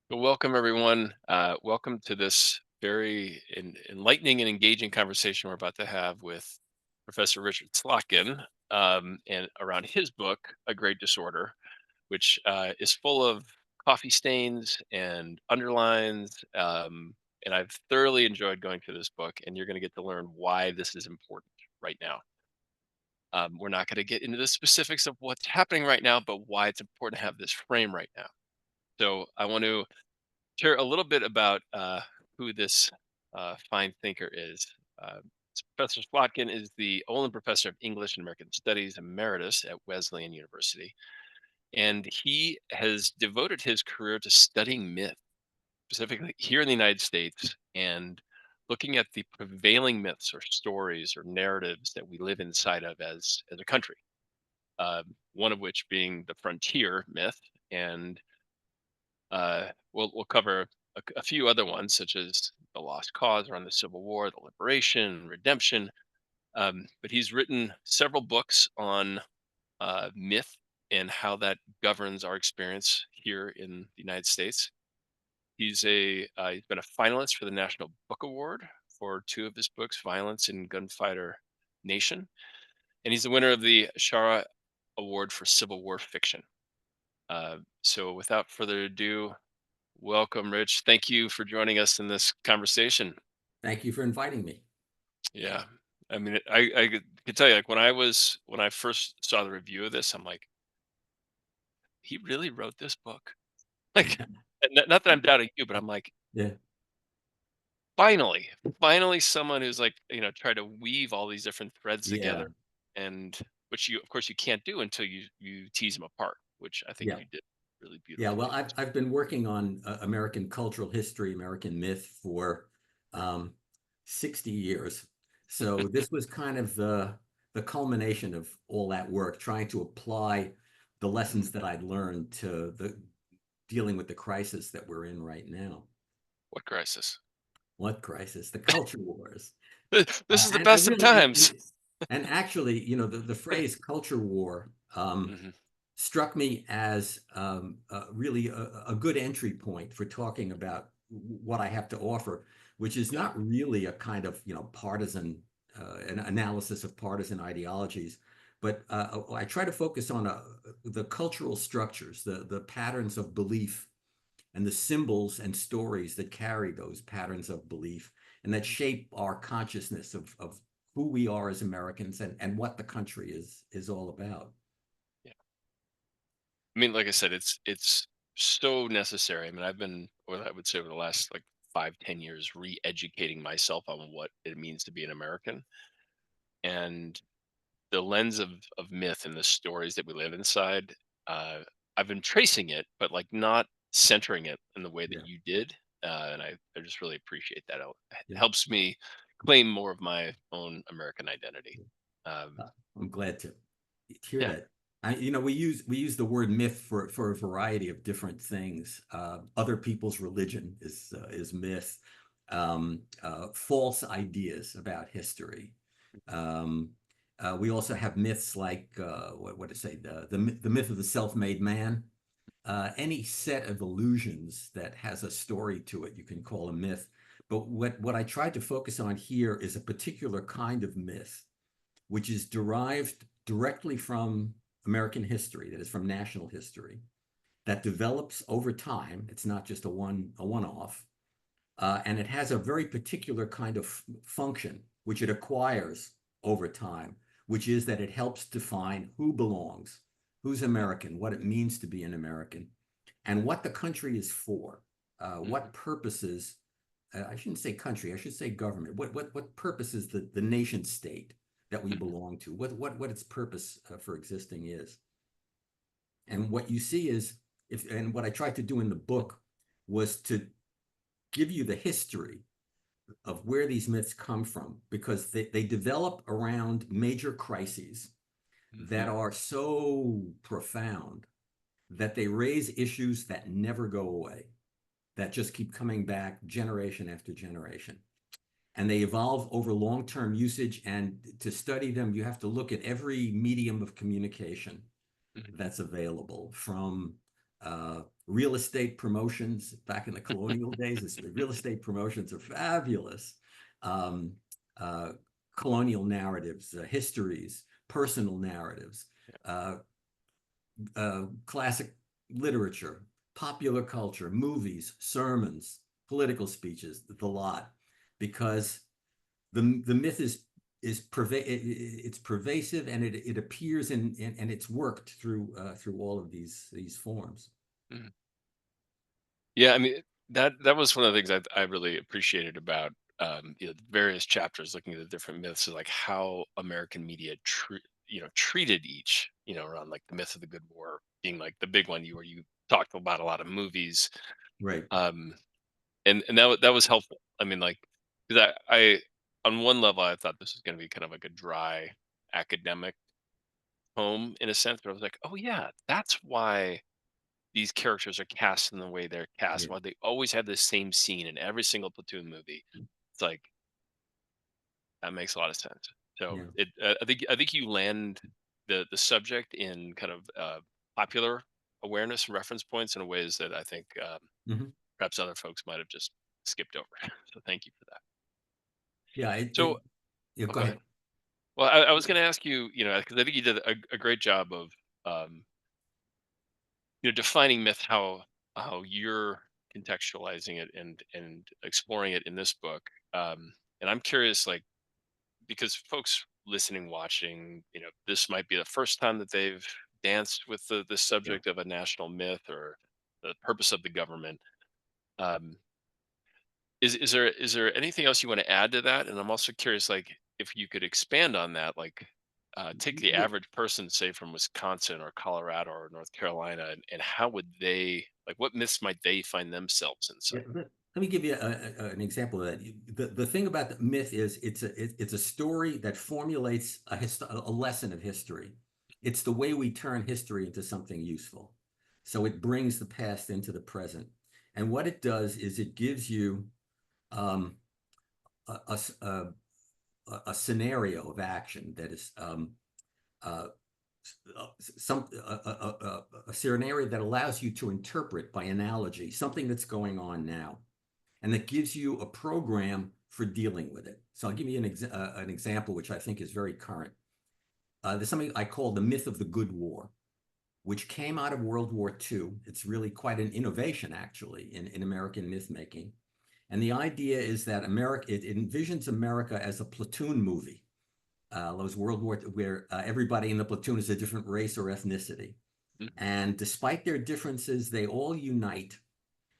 Well, welcome everyone. Welcome to this very enlightening and engaging conversation we're about to have with Professor Richard Slotkin, and around his book, A Great Disorder, which is full of coffee stains and underlines. And I've thoroughly enjoyed going through this book, and you're going to get to learn why this is important right now. We're not going to get into the specifics of what's happening right now, but why it's important to have this frame right now. So I want to share a little bit about who this fine thinker is. Uh, Professor Slotkin is the Olin Professor of English and American Studies Emeritus at Wesleyan University, and he has devoted his career to studying myth, specifically here in the United States, and looking at the prevailing myths or stories or narratives that we live inside of as a country. One of which being the frontier myth, and we'll cover a few other ones, such as the lost cause around the Civil War, the liberation, redemption. But he's written several books on myth and how that governs our experience here in the United States. He's been a finalist for the National Book Award for two of his books, Violence and Gunfighter Nation, and he's the winner of the Shara Award for Civil War Fiction. So, without further ado, welcome, Rich. Thank you for joining us in this conversation. Thank you for inviting me. Yeah. I mean, I could tell you, like when I first saw the review of this, I'm like, he really wrote this book. Like, and not that I'm doubting you, but I'm like, Yeah, finally, finally, someone who's like, tried to weave all these different threads yeah, together, and which you, of course, you can't do until you tease them apart, which I think yeah, you did really yeah. Well, beautifully. I've been working on American cultural history, American myth for um, 60 years. So this was kind of the culmination of all that work, trying to apply the Mhm. lessons that I'd learned to the dealing with the crisis that we're in right now. What crisis? What crisis? The culture wars. This is the And best of really, times. and actually, the phrase culture war Hmm. struck me as really a good entry point for talking about what I have to offer, which is Yeah. not really a kind of, partisan an analysis of partisan ideologies, but I try to focus on the cultural structures, the patterns of belief and the symbols and stories that carry those patterns of belief and that shape our consciousness of who we are as Americans and what the country is all about. Yeah. I mean, like I said, it's so necessary. I mean, I've been, what I would say, over the last like 5, 10 years, re-educating myself on what it means to be an American, and the lens of myth and the stories that we live inside. Uh, I've been tracing it, but like not centering it in the way that Yeah, you did, and I just really appreciate that. It yeah. helps me claim more of my own American identity. Um, I'm glad to hear yeah, that. We use the word myth for a variety of different things. Other people's religion is myth. False ideas about history. Um, we also have myths like what to say the myth of the self-made man. Any set of illusions that has a story to it, you can call a myth. But what I tried to focus on here is a particular kind of myth which is derived directly from American history, that is from national history, that develops over time. It's not just a one-off, and it has a very particular kind of function which it acquires over time, which is that it helps define who belongs, who's American, what it means to be an American, and what the country is for, mhm, what purposes. I shouldn't say country. I should say government. What purpose is the nation state that we mhm, belong to? What its purpose for existing is? And what you see is if and what I tried to do in the book was to give you the history of where these myths come from because they develop around major crises that mhm. are so profound that they raise issues that never go away, that just keep coming back generation after generation. And they evolve over long-term usage. And to study them, you have to look at every medium of communication Mhm. that's available, from Real estate promotions back in the colonial days, real estate promotions are fabulous. Um, uh, Colonial narratives, histories, personal narratives, uh, classic literature, popular culture, movies, sermons, political speeches, the lot, because the myth it's pervasive, and it appears and it's worked through all of these forms. Mhm. Yeah, I mean, that was one of the things I really appreciated about the various chapters looking at the different myths, is like how American media treated each, around like the myth of the good war being like the big one, where you talked about a lot of movies. Right. um and that was helpful. I mean, like, because I on one level I thought this was going to be kind of like a dry academic home in a sense, but I was like, oh yeah, that's why these characters are cast in the way they're cast. Yeah. Why they always have the same scene in every single platoon movie. It's like that makes a lot of sense. So Yeah. I think you land the subject in kind of popular awareness and reference points in ways that I think Mhm. perhaps other folks might have just skipped over. So thank you for that. Yeah. So, Yeah. oh, Go go ahead. ahead. Well, I was going to ask you, because I think you did a great job of, um, defining myth, how you're contextualizing it and exploring it in this book. And I'm curious, like, because folks listening, watching, this might be the first time that they've danced with the Yeah. subject of a national myth or the purpose of the government. Um, is there anything else you want to add to that? And I'm also curious, like, if you could expand on that, like, take the Yeah. average person, say from Wisconsin or Colorado or North Carolina, and how would they, like, what myths might they find themselves Yeah, inside? let me give you an example of that. The thing about the myth is it's a story that formulates a lesson of history. It's the way we turn history into something useful. So it brings the past into the present. And what it does is it gives you um, a, a s- a scenario of action that is uh, a scenario that allows you to interpret by analogy something that's going on now, and that gives you a program for dealing with it. So I'll give you an example, which I think is very current. There's something I call the myth of the good war, which came out of World War II. It's really quite an innovation, actually, in American myth making. And the idea is that it envisions America as a platoon movie. Those World War where everybody in the platoon is a different race or ethnicity. Mhm. And despite their differences, they all unite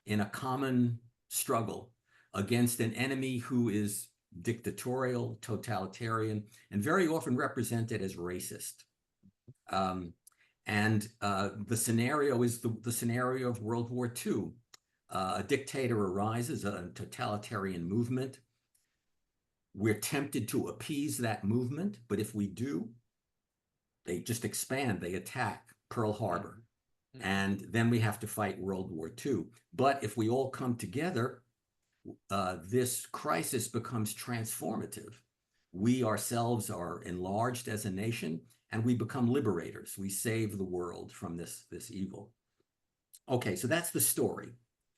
in a common struggle against an enemy who is dictatorial, totalitarian, and very often represented as racist. Um, and the scenario is the scenario of World War II. A dictator arises, a totalitarian movement. We're tempted to appease that movement, but if we do, they just expand, they attack Pearl Harbor. Mhm. Mhm. And then we have to fight World War II. But if we all come together, this crisis becomes transformative. We ourselves are enlarged as a nation, and we become liberators. We save the world from this evil. Okay, so that's the story.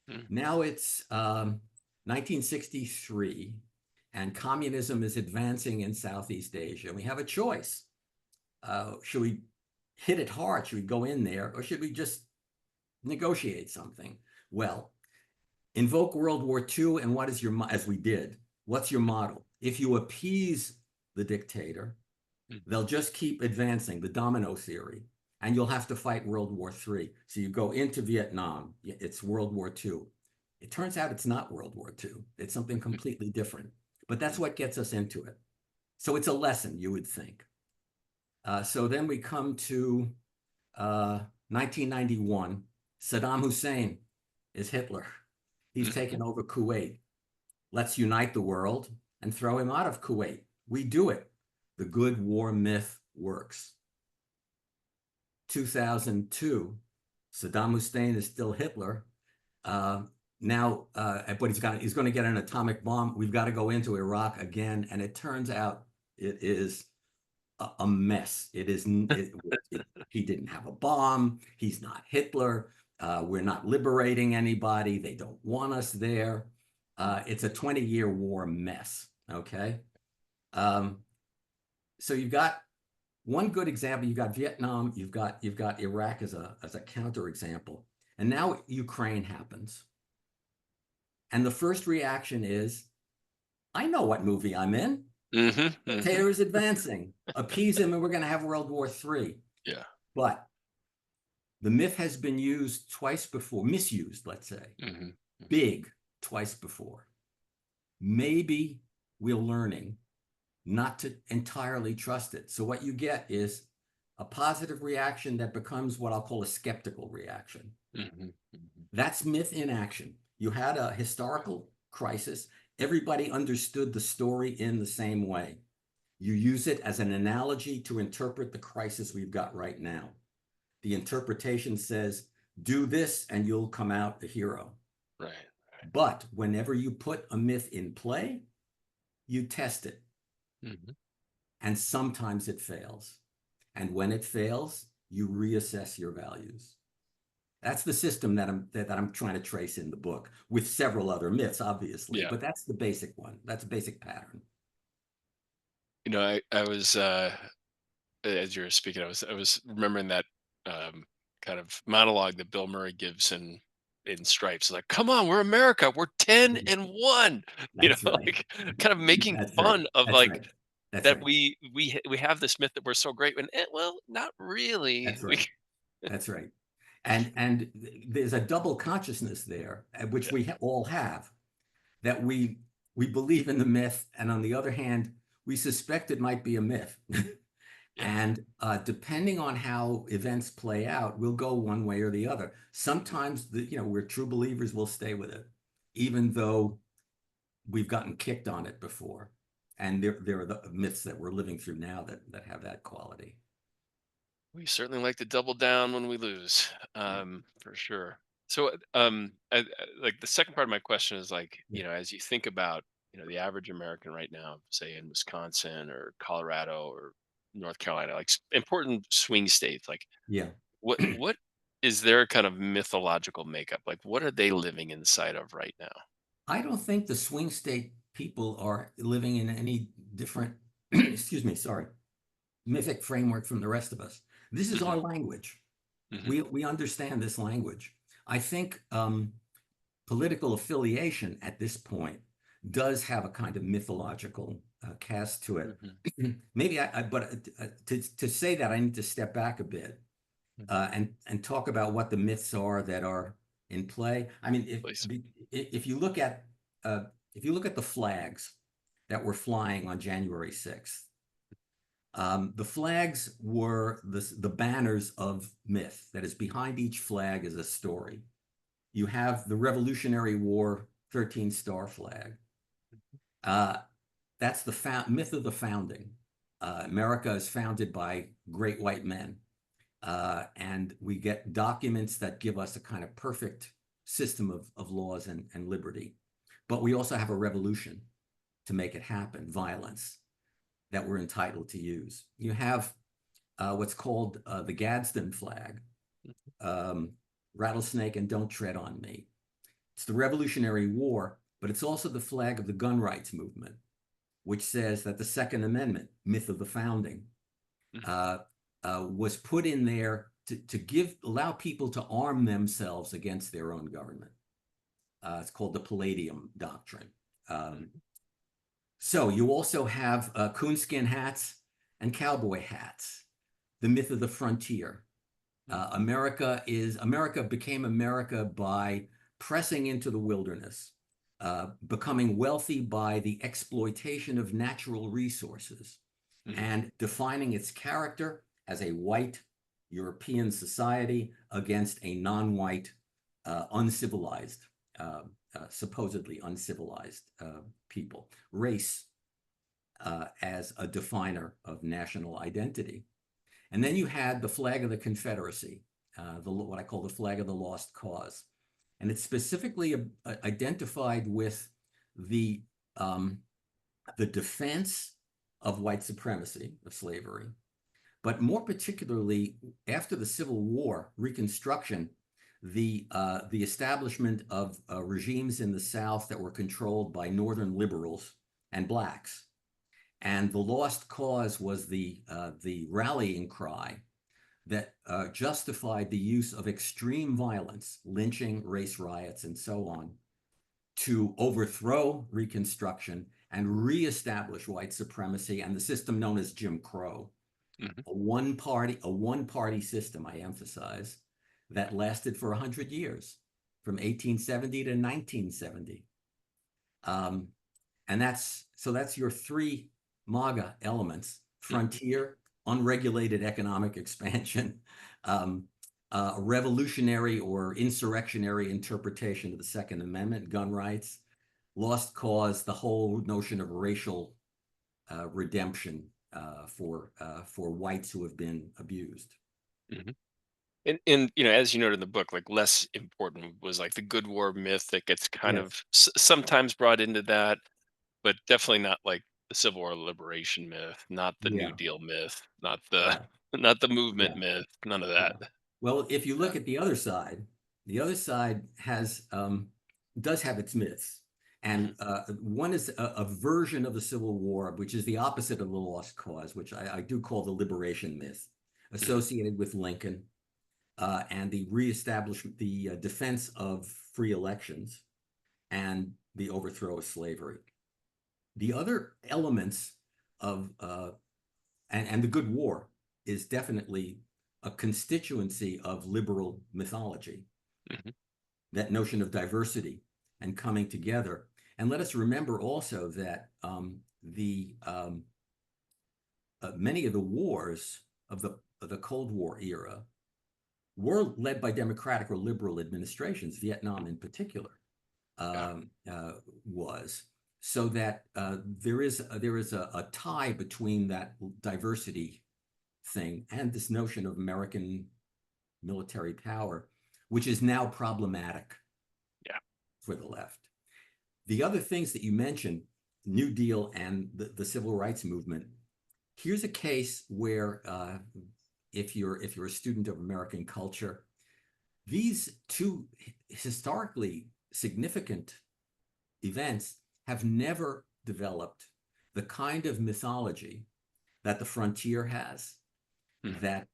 Mhm. Now it's 1963, and communism is advancing in Southeast Asia. We have a choice. Should we hit it hard? Should we go in there, or should we just negotiate something? Well, invoke World War II, and what is as we did, what's your model? If you appease the dictator, Mhm. they'll just keep advancing, the domino theory, and you'll have to fight World War III. So you go into Vietnam, it's World War II. It turns out it's not World War II. It's something completely different. But that's Mhm. what gets us into it. So it's a lesson, you would think. So then we come to 1991. Saddam Hussein is Hitler. He's Mhm. taken over Kuwait. Let's unite the world and throw him out of Kuwait. We do it. The good war myth works. 2002, Saddam Hussein is still Hitler. Uh, but he's going to get an atomic bomb. We've got to go into Iraq again, and it turns out it is a mess. He didn't have a bomb. He's not Hitler. We're not liberating anybody. They don't want us there. It's a 20-year war mess. Okay. Um, so you've got one good example. You've got Vietnam. You've got Iraq as a counterexample, and now Ukraine happens. And the first reaction is, I know what movie I'm in. Hmm. Hmm. Dictator is advancing. Appease him, and we're going to have World War III. Yeah. But the myth has been used twice before, misused, let's say, Hmm. big twice before. Maybe we're learning not to entirely trust it. So what you get is a positive reaction that becomes what I'll call a skeptical reaction. Hmm. That's myth in action. You had a historical crisis. Everybody understood the story in the same way. You use it as an analogy to interpret the crisis we've got right now. The interpretation says, do this and you'll come out a hero. Right. But whenever you put a myth in play, you test it. Hmm. And sometimes it fails. And when it fails, you reassess your values. That's the system that I'm trying to trace in the book, with several other myths, obviously, Yeah. but that's the basic one. That's a basic pattern. I was as you were speaking, I was remembering that um, kind of monologue that Bill Murray gives in Stripes. Like, come on, we're America. We're 10-1. That's right. Like kind of making That's right. fun of That's like right. That's that right. we have this myth that we're so great and well, not really. That's right. That's right. And there's a double consciousness there, which Yeah, we all have, that we believe in the myth, and on the other hand, we suspect it might be a myth. yeah. And depending on how events play out, we'll go one way or the other. Sometimes we're true believers, we'll stay with it, even though we've gotten kicked on it before. And there are the myths that we're living through now that have that quality. We certainly like to double down when we lose, Yeah. for sure. So, like the second part of my question is like, Yeah. as you think about, the average American right now, say in Wisconsin or Colorado or North Carolina, like important swing states, like Yeah. what is their kind of mythological makeup? Like, what are they living inside of right now? I don't think the swing state people are living in any different, excuse me, sorry, mythic framework from the rest of us. This is our Hmm. language. Hmm. We understand this language. I think political affiliation at this point does have a kind of mythological cast to it. Hmm. Maybe but to say that, I need to step back a bit Hmm. and talk about what the myths are that are in play. I mean, Please. if you look at the flags that were flying on January 6th, the flags were the banners of myth. That is, behind each flag is a story. You have the Revolutionary War 13 star flag. Uh, that's the myth of the founding. America is founded by great white men. And we get documents that give us a kind of perfect system of laws and liberty. But we also have a revolution to make it happen, violence that we're entitled to use. You have what's called the Gadsden flag, um, rattlesnake and don't tread on me. It's the Revolutionary War, but it's also the flag of the gun rights movement, which says that the Second Amendment, myth of the founding, Mhm. uh, was put in there to allow people to arm themselves against their own government. It's called the Palladium Doctrine. Um, Mhm. so you also have coonskin hats and cowboy hats, the myth of the frontier. Mhm. America became America by pressing into the wilderness, becoming wealthy by the exploitation of natural resources, Mhm. and defining its character as a white European society against a non-white, uncivilized, supposedly uncivilized people. Race as a definer of national identity. And then you had the flag of the Confederacy, what I call the flag of the lost cause. And it's specifically identified with the, um, the defense of white supremacy, of slavery, but more particularly after the Civil War, Reconstruction, the establishment of regimes in the South that were controlled by Northern liberals and blacks. And the lost cause was the rallying cry that justified the use of extreme violence, lynching, race riots, and so on, to overthrow Reconstruction and reestablish white supremacy and the system known as Jim Crow, Hmm. a one party system, I emphasize, that lasted for 100 years, from 1870 to 1970. Um, and that's your three MAGA elements: Hmm. frontier, unregulated economic expansion, um, revolutionary or insurrectionary interpretation of the Second Amendment, gun rights, lost cause, the whole notion of racial redemption for whites who have been abused. Hmm. And as you noted in the book, like less important was like the good war myth that gets kind of Yes. sometimes brought into that, but definitely not like the Civil War liberation myth, not the New Yeah. Deal myth, not the Right. not the movement Yeah. myth, none of that. Yeah. Well, if you Uh, look at the other side has does have its myths. mhm, And one is a version of the Civil War, which is the opposite of the lost cause, which I do call the liberation myth, mhm, associated with Lincoln and the reestablishment, the defense of free elections and the overthrow of slavery. The other elements of and the good war is definitely a constituency of liberal mythology, mhm, that notion of diversity and coming together. And let us remember also that the many of the wars of the Cold War era were led by democratic or liberal administrations, Vietnam in particular yeah. um, uh, was. So that there is a tie between that diversity thing and this notion of American military power, which is now problematic Yeah. for the left. The other things that you mentioned, New Deal and the civil rights movement, here's a case where if you're a student of American culture, these two historically significant events have never developed the kind of mythology that the frontier has, Mhm. that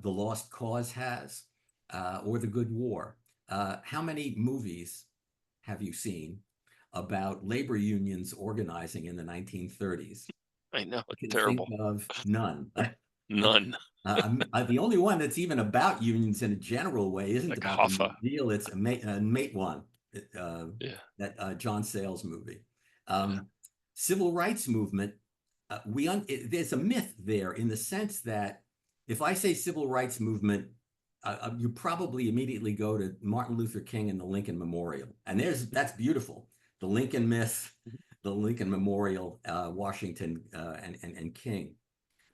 the Lost Cause has, or the Good War. How many movies have you seen about labor unions organizing in the 1930s? I know, I it's can think terrible. of none. None. The only one that's even about unions in a general way isn't Like about the New Hoffa. Deal. It's a mate one, uh, Yeah. that John Sayles movie. Yeah. Um, Civil rights movement. There's a myth there in the sense that if I say civil rights movement, you probably immediately go to Martin Luther King and the Lincoln Memorial, and that's beautiful. The Lincoln myth, the Lincoln Memorial, Washington and King.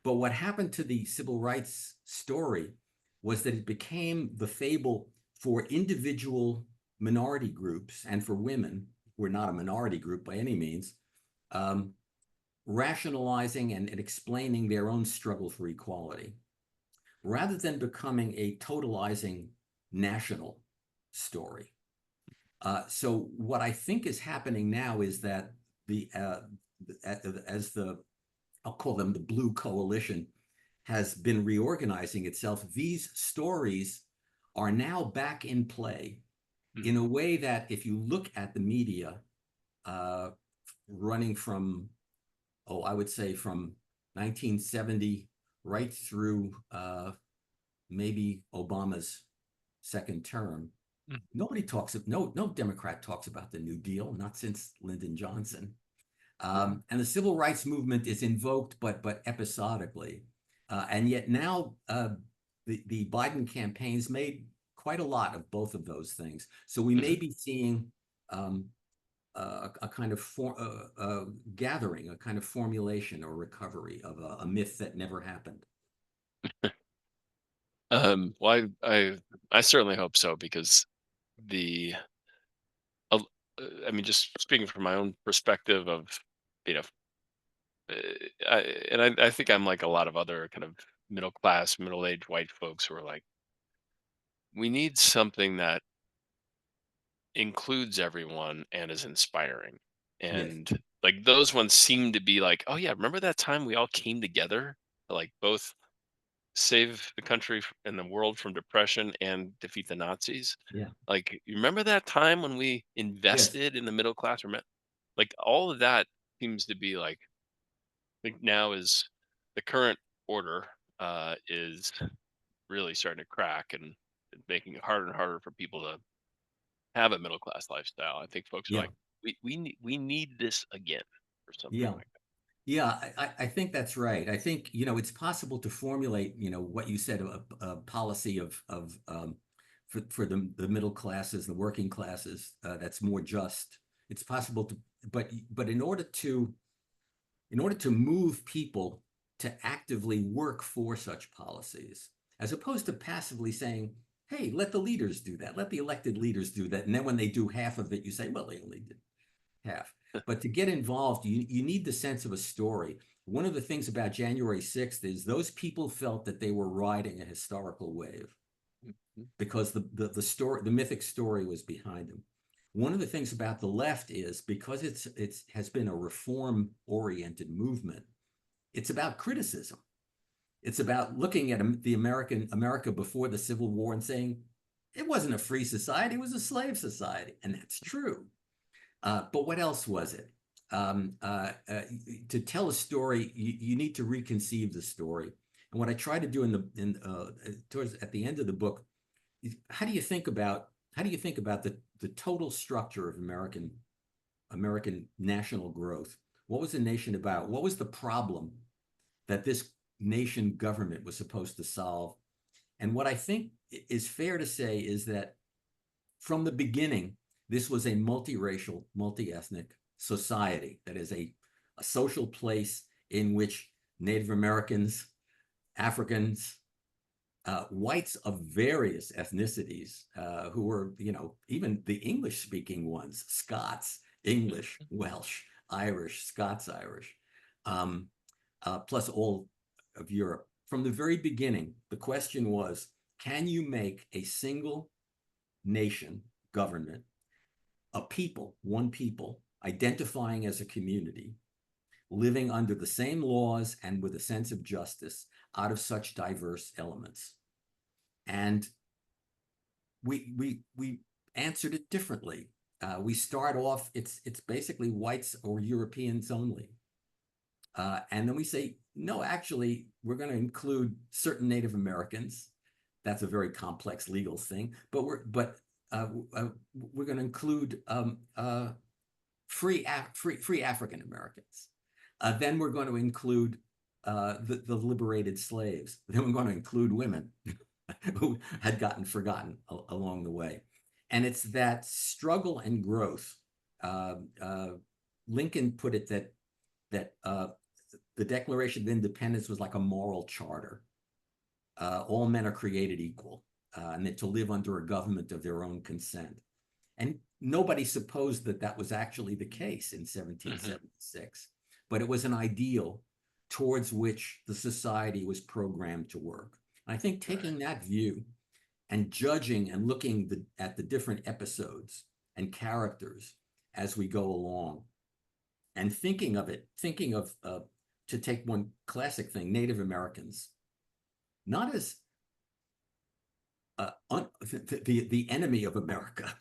But what happened to the civil rights story was that it became the fable for individual minority groups and for women who are not a minority group by any means, um, rationalizing and explaining their own struggle for equality, rather than becoming a totalizing national story. So what I think is happening now is that the as the I'll call them the Blue Coalition has been reorganizing itself, these stories are now back in play Mhm. in a way that if you look at the media uh, running from, oh, I would say from 1970 right through maybe Obama's second term, Mhm. no Democrat talks about the New Deal, not since Lyndon Johnson. Mhm. And the civil rights movement is invoked, but episodically. And yet now the Biden campaigns made quite a lot of both of those things. So we may Mhm. be seeing a kind of gathering, a kind of formulation or recovery of a myth that never happened. Well, I certainly hope so because the I mean, just speaking from my own perspective of, you know, uh, I think I'm like a lot of other kind of middle class, middle aged white folks who are like, we need something that includes everyone and is inspiring. Yes. And like those ones seem to be like, oh yeah, remember that time we all came together to like both save the country and the world from depression and defeat the Nazis? Yeah. Like, you remember that time when we Yes. invested in the middle class? Like all of that seems to be like, I think now is the current order is really starting to crack and making it harder and harder for people to have a middle class lifestyle. I think folks are Yeah. like, we need this again or something Yeah. like Yeah, I think that's right. I think, it's possible to formulate, what you said, a policy of for the middle classes, the working classes, that's more just. It's possible to, but in order to move people to actively work for such policies, as opposed to passively saying, hey, let the leaders do that, let the elected leaders do that. And then when they do half of it, you say, well, they only did half. that. But to get involved, you need the sense of a story. One of the things about January 6th is those people felt that they were riding a historical wave Mhm, because the story, the mythic story was behind them. One of the things about the left is because it's has been a reform oriented movement, it's about criticism. It's about looking at the America before the Civil War and saying it wasn't a free society, it was a slave society. And that's true. But what else was it? Um, uh, uh, to tell a story, you need to reconceive the story. And what I try to do towards at the end of the book, how do you think about the total structure of American national growth? What was the nation about? What was the problem that this nation government was supposed to solve? And what I think is fair to say is that from the beginning, this was a multiracial, multi-ethnic society that is a social place in which Native Americans, Africans, whites of various ethnicities, who were, even the English speaking ones, Scots, English, mhm, Welsh, Irish, Scots Irish, um, plus all of Europe. From the very beginning, the question was, can you make a single nation government, a people, one people, identifying as a community, living under the same laws and with a sense of justice out of such diverse elements? And we answered it differently. We start off, it's basically whites or Europeans only. And then we say, no, actually, we're going to include certain Native Americans. That's a very complex legal thing, but we're going to include free African Americans. Then we're going to include the liberated slaves. Then we're going to include women who had gotten forgotten along the way. And it's that struggle and growth. Uh, uh, Lincoln put it that the Declaration of Independence was like a moral charter. All men are created equal, and that to live under a government of their own consent. And nobody supposed that that was actually the case in mhm. 1776, but it was an ideal towards which the society was programmed to work. And I think Right. taking that view and judging and looking at the different episodes and characters as we go along and thinking of, to take one classic thing, Native Americans, not as the enemy of America,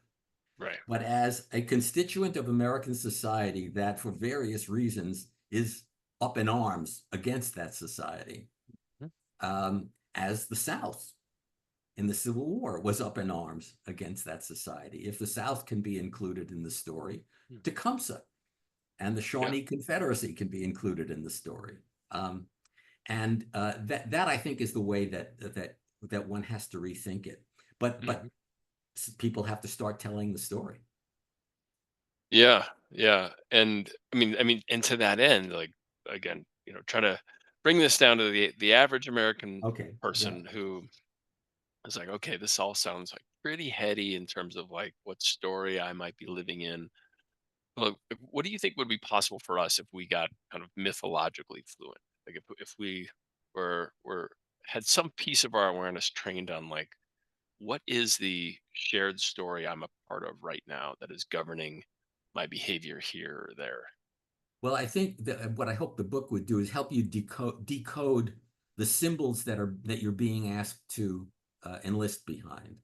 Right. but as a constituent of American society that, for various reasons, is up in arms against that society, Mhm. as the South in the Civil War was up in arms against that society. If the South can be included in the story, Mm. Tecumseh and the Yeah. Shawnee Confederacy can be included in the story. Um, and that I think is the way that one has to rethink it. But Mhm. people have to start telling the story. Yeah. Yeah. And and to that end, like again, try to bring this down to the average American Okay, yeah, person who is like, okay, this all sounds like pretty heady in terms of like what story I might be living in. Well, what do you think would be possible for us if we got kind of mythologically fluent? Like if we were had some piece of our awareness trained on like what is the shared story I'm a part of right now that is governing my behavior here or there? Well, I think that what I hope the book would do is help you decode the symbols that you're being asked to enlist behind.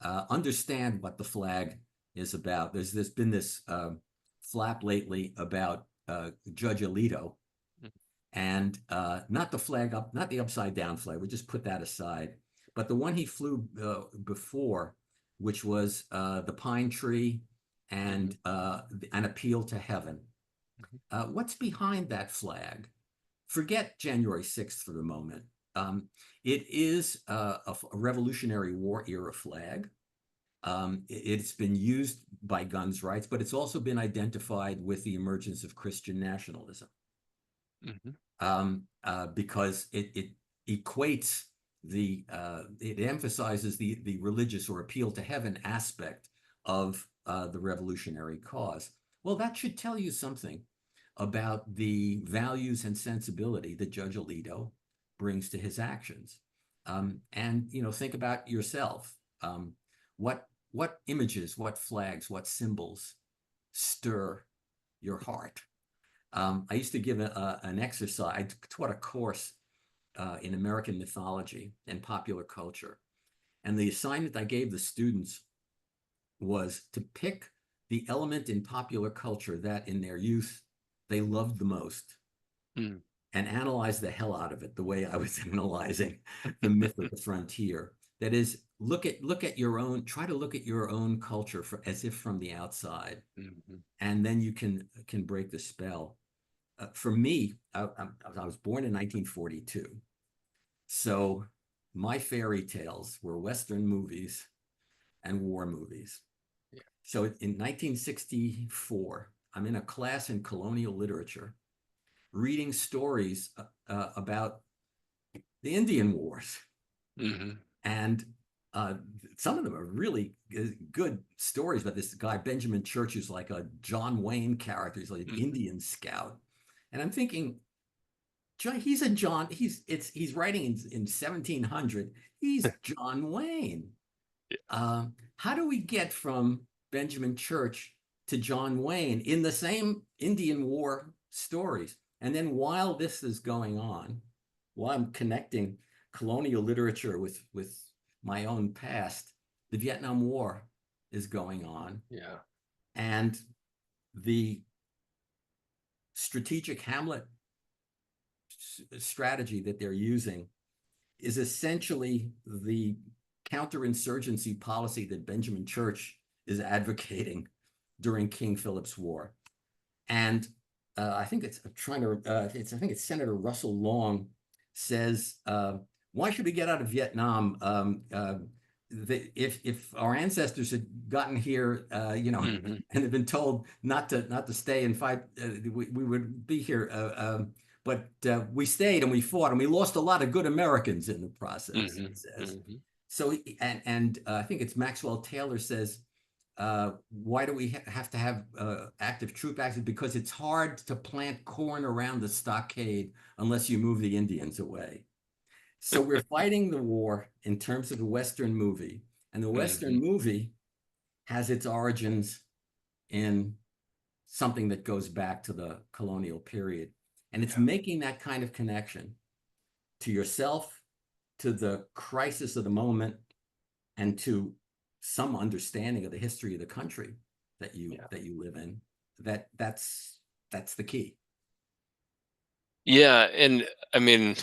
Understand what the flag is about. There's been this flap lately about Judge Alito, Mhm. and not the flag up, not the upside down flag. We just put that aside. But the one he flew before, which was the pine tree Mhm. and an appeal to heaven. Mhm. What's behind that flag? Forget January 6th for the moment. Um, it is a Revolutionary War era flag. It's been used by guns rights, but it's also been identified with the emergence of Christian nationalism, Mhm. because it equates it emphasizes the religious or appeal to heaven aspect of the revolutionary cause. Well, that should tell you something about the values and sensibility that Judge Alito brings to his actions. And think about yourself. What images, what flags, what symbols stir your heart? I used to give an exercise. I taught a course in American mythology and popular culture. And the assignment I gave the students was to pick the element in popular culture that in their youth they loved the most Mm. and analyze the hell out of it the way I was analyzing the myth of the frontier. That is, look at your own, try to look at your own culture as if from the outside, Mhm. and then you can break the spell. For me, I was born in 1942. So my fairy tales were Western movies and war movies. Yeah. So in 1964, I'm in a class in colonial literature reading stories about the Indian Wars. Mhm. And uh, some of them are really good stories about this guy, Benjamin Church, who's like a John Wayne character. He's like an Mhm. Indian scout. And I'm thinking, he's a John. He's writing in 1700. He's John Wayne. Yeah. How do we get from Benjamin Church to John Wayne in the same Indian War stories? And then while this is going on, while I'm connecting colonial literature with my own past, the Vietnam War is going on, Yeah. and the strategic Hamlet strategy that they're using is essentially the counterinsurgency policy that Benjamin Church is advocating during King Philip's War. And I think it's I'm trying to I think it's Senator Russell Long says, why should we get out of Vietnam? If our ancestors had gotten here, Mhm. and had been told not to stay and fight, we would be here. But we stayed and we fought and we lost a lot of good Americans in the process, he Mhm. says. Mhm. So, and I think it's Maxwell Taylor says, why do we have to have active troop actions? Because it's hard to plant corn around the stockade unless you move the Indians away. So we're fighting the war in terms of the Western movie, and the Western Mhm. movie has its origins in something that goes back to the colonial period. And it's Yeah. making that kind of connection to yourself, to the crisis of the moment, and to some understanding of the history of the country Yeah. that you live in. That's the key. Yeah, and I mean,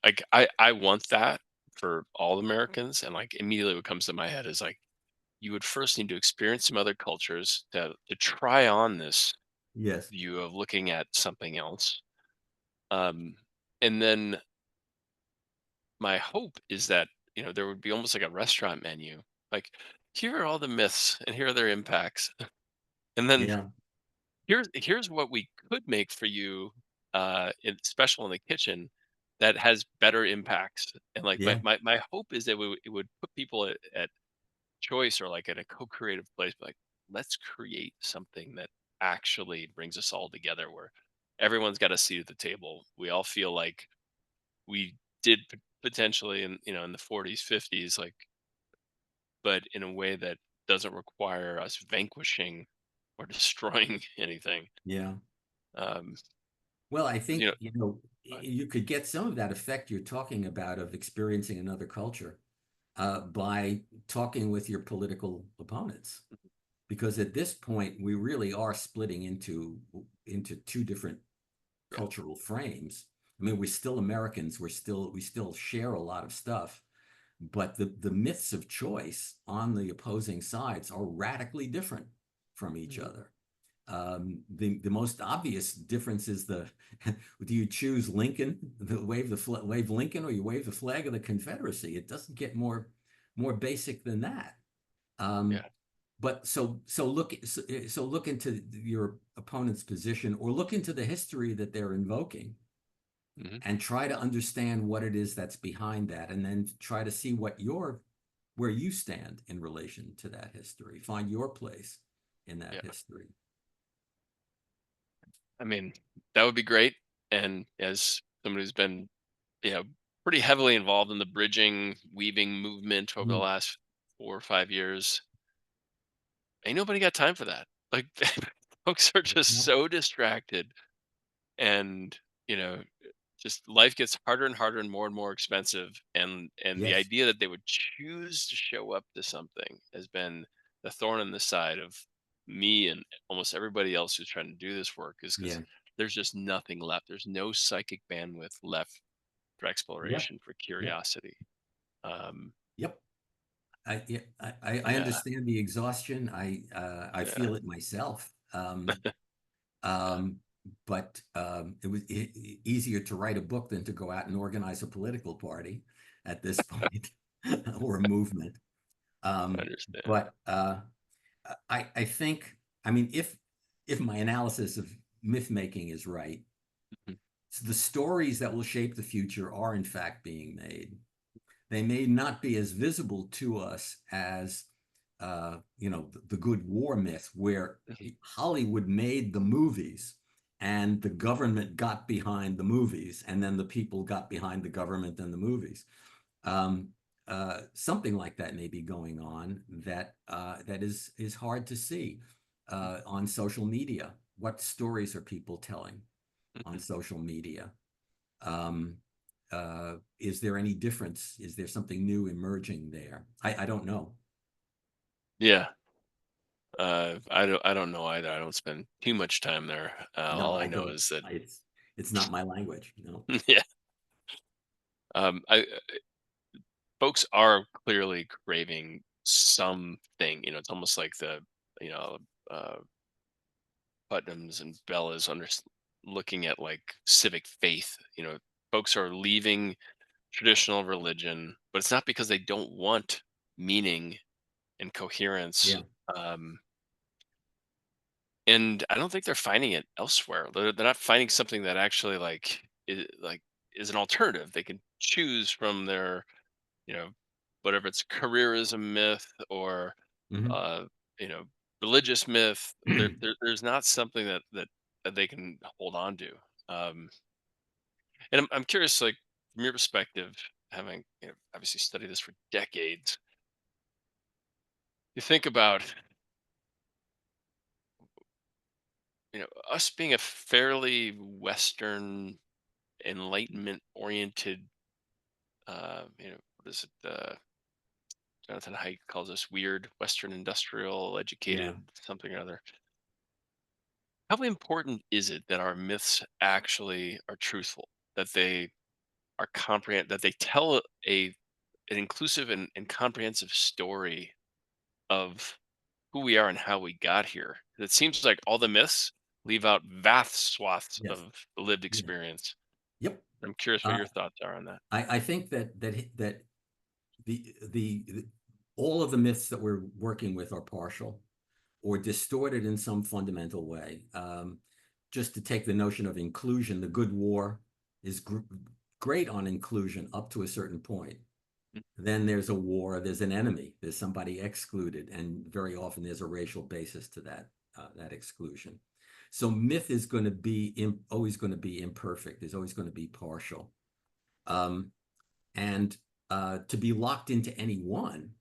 like I want that for all Americans, and like immediately what comes to my head is like you would first need to experience some other cultures to try on this Yes. view of looking at something else. Um, and then my hope is that there would be almost like a restaurant menu, like here are all the myths and here are their impacts, and then Yeah. here's what we could make for you special in the kitchen that has better impacts. And like my Yeah. my hope is that it would put people at choice or like at a co-creative place, like let's create something that actually brings us all together where everyone's got a seat at the table. We all feel like we did potentially in in the 40s 50s, like but in a way that doesn't require us vanquishing or destroying anything. Yeah. Um, Well, I you think, know, you could get some of that effect you're talking about of experiencing another culture by talking with your political opponents. Because at this point, we really are splitting into two different yeah, cultural frames. I mean, we're still Americans. We still share a lot of stuff, but the myths of choice on the opposing sides are radically different from each mhm, other. The most obvious difference is the do you choose Lincoln, wave Lincoln, or you wave the flag of the Confederacy? It doesn't get more basic than that. Um, yeah, but so look into your opponent's position, or look into the history that they're invoking, mhm, and try to understand what it is that's behind that, and then try to see where you stand in relation to that history. Find your place in that yeah. history. I mean, that would be great. And as somebody who's been, you know, pretty heavily involved in the bridging, weaving movement over the Mm, last 4 or 5 years, ain't nobody got time for that. Like, folks are just no, so distracted, and you know, just life gets harder and harder and more expensive. And the yes, idea that they would choose to show up to something has been the thorn in the side of me and almost everybody else who's trying to do this work, is because yeah, there's just nothing left. There's no psychic bandwidth left for yep, exploration, for yep, curiosity. um yep. Yeah, I yeah, understand the exhaustion. I yeah. feel it myself. Um, but it was easier to write a book than to go out and organize a political party at this point, or a movement. I Um, understand. but I think, I mean, if my analysis of myth making is right, Mhm. the stories that will shape the future are in fact being made. They may not be as visible to us as the good war myth, where Mhm. Hollywood made the movies and the government got behind the movies, and then the people got behind the government and the movies. Um, Something like that may be going on, that is hard to see on social media. What stories are people telling on Mhm. social media? Um, is there any difference? Is there something new emerging there? I don't know. Yeah. I don't know either. I don't spend too much time there. No, All I I know don't. is that It's not my language. No. yeah, I folks are clearly craving something. It's almost like you know uh, Putnam's and Bella's looking at like civic faith. Folks are leaving traditional religion, but it's not because they don't want meaning and Yeah. coherence. Um, and I don't think they're finding it elsewhere. They're not finding something that actually is an alternative. They can choose from their, you know, whatever it's careerism myth or Hmm. uh, you know, religious myth. There's not something that they can hold on to. Um, and I'm curious, like from your perspective, having obviously studied this for decades, you think about us being a fairly Western Enlightenment oriented. What is it? Jonathan Haidt calls us weird Western industrial Yeah. educated something or other. How important is it that our myths actually are truthful? That they are that they tell an inclusive and comprehensive story of who we are and how we got here. It seems like all the myths leave out vast swaths Yes. of the lived Yeah. experience. Yep. I'm curious what Uh, your thoughts are on that. I think that the all of the myths that we're working with are partial or distorted in some fundamental way. Just to take the notion of inclusion, the good war is great on inclusion up to a certain point. Mm. Then there's a war, there's an enemy, there's somebody excluded, and very often there's a racial basis to that exclusion. So myth is going to be always going to be imperfect. There's always going to be partial, and to be locked into any one.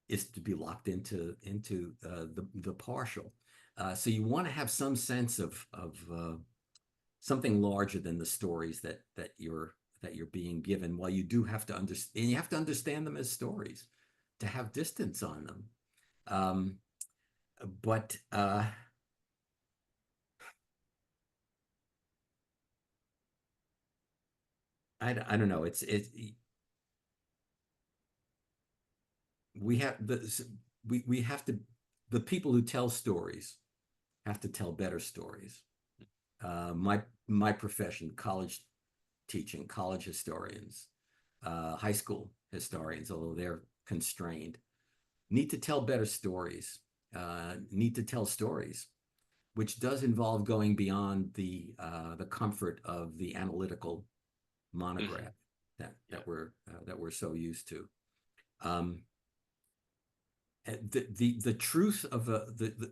is to be locked into the partial. So you want to have some sense of something larger than the stories that you're being given. While you do have to understand, and you have to understand them as stories to have distance on them. Um, but I don't know. We have we have to the people who tell stories have to tell better stories. My profession, college teaching, college historians, high school historians, although they're constrained, need to tell better stories. Need to tell stories, which does involve going beyond the comfort of the analytical Hmm. monograph that Yeah. that we're so used to. Um, the truth of the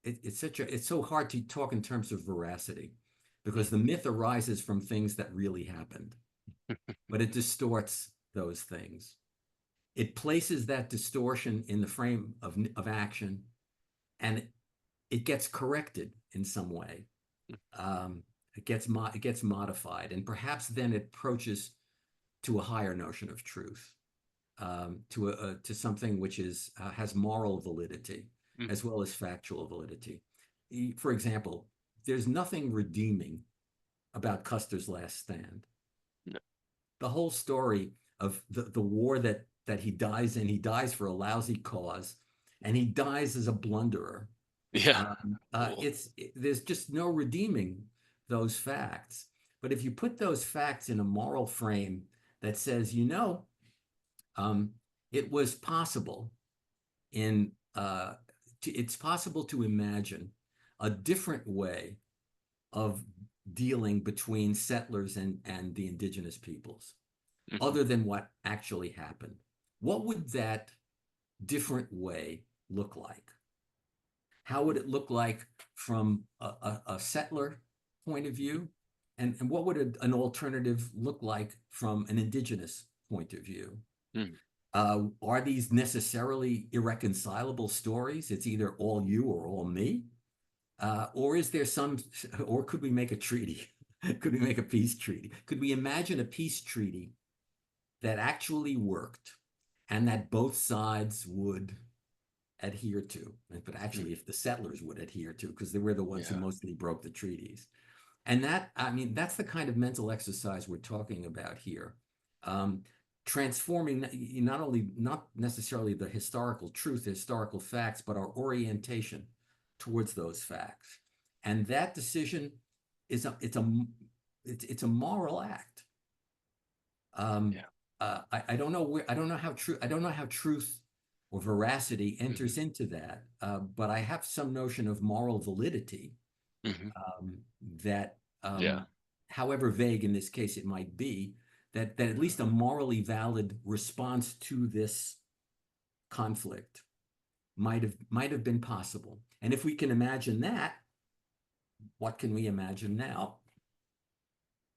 it's so hard to talk in terms of veracity because the Hmm. myth arises from things that really happened, but it distorts those things. It places that distortion in the frame of action, and it gets corrected in some way. It gets modified, and perhaps then it approaches to a higher notion of truth, to something which is has moral validity Hmm. as well as factual validity. For example, there's nothing redeeming about Custer's last stand. No. The whole story of the war that he dies in, he dies for a lousy cause, and he dies as a blunderer. Yeah. Cool. There's just no redeeming those facts. But if you put those facts in a moral frame that says, um, it was possible in it's possible to imagine a different way of dealing between settlers and the indigenous peoples, Hmm. other than what actually happened. What would that different way look like? How would it look like from a settler point of view? And what would an alternative look like from an indigenous point of view? Hmm. Are these necessarily irreconcilable stories? It's either all you or all me. Or is there some, or could we make a treaty? Could we make a peace treaty? Could we imagine a peace treaty that actually worked and that both sides would adhere to? But actually, Hmm. if the settlers would adhere to, because they were the ones who Yeah. mostly broke the treaties. And I mean, that's the kind of mental exercise we're talking about here. Um, Transforming not necessarily the historical truth, the historical facts, but our orientation towards those facts. And that decision is it's a moral act. Um, Yeah. I don't know where I don't know how truth or veracity Hmm. enters into that, but I have some notion of moral validity, Hmm. um, that, Yeah. however vague in this case it might be, that at least a morally valid response to this conflict might have been possible. And if we can imagine that, what can we imagine now?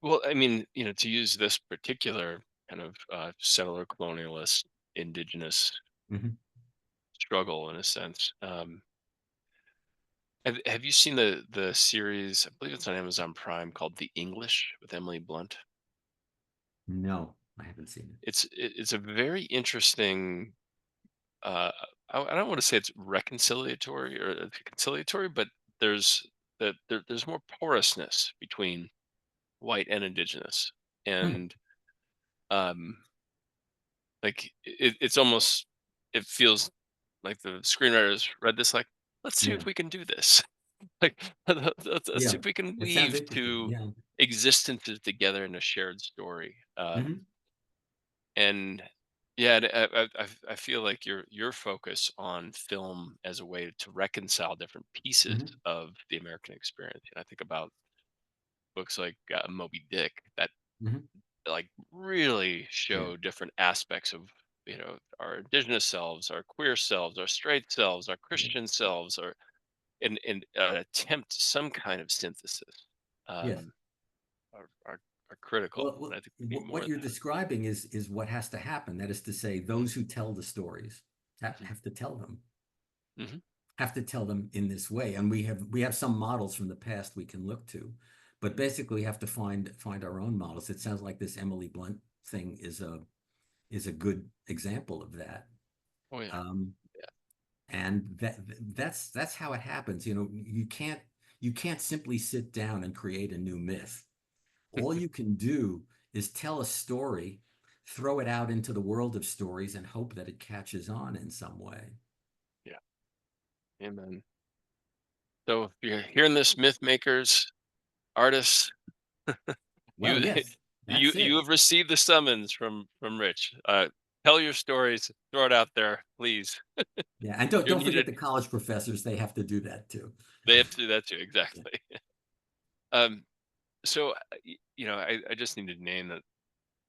Well, I mean, to use this particular kind of settler colonialist indigenous Mhm. struggle in a sense. Have you seen the series? I believe it's on Amazon Prime called The English with Emily Blunt. No, I haven't seen It's a very interesting. Uh, I don't want to say it's reconciliatory or conciliatory, but there's there's more porousness between white and indigenous, it. and um, like it's almost it feels like the screenwriters read this like, let's see Yeah, if we can do this. Like, let's see yeah. if we can It sounds weave interesting. two Yeah. existences together in a shared story. Hmm. And yeah, I feel like your focus on film as a way to reconcile different pieces Hmm. of the American experience. And I think about books like Moby Dick that Hmm. like really Yeah, show different aspects of our indigenous selves, our queer selves, our straight selves, our yeah. Christian selves, or in attempt some kind of synthesis. Yes. Um, our are critical, Well, and I think we need more what of you're describing is what has to happen. That is to say, that. those who tell the stories Mhm, have to tell them, mhm, have to tell them in this way. And we have some models from the past we can look to, but basically we have to find our own models. It sounds like this Emily Blunt thing is a good example of that. oh, yeah, Um, yeah. and that's how it happens. You can't simply sit down and create a new myth. All you can do is tell a story, throw it out into the world of stories, and hope that it catches on in some way. Yeah, amen. So if you're hearing this, myth makers, artists, Well, you yes, you that's you it. have received the summons from Rich. Tell your stories, throw it out there, please. Yeah, and don't You're don't forget needed. the college professors; they have to do that too. They have to do that too, Yeah, exactly. Um, so I just need to name that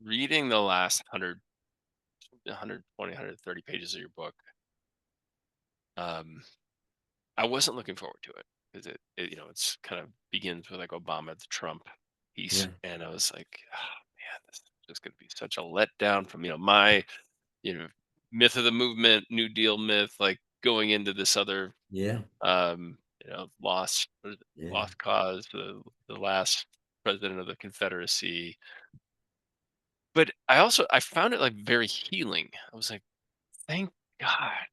reading the last 120, pages of your book. Um, I wasn't looking forward to it because it's kind of begins with like Obama to Trump piece, yeah, and I was like, oh man, this is just going to be such a letdown from my you know myth of the movement, New Deal myth, like going into this other yeah, lost yeah. lost cause, the last president of the Confederacy. But I found it like very healing. I was like, thank God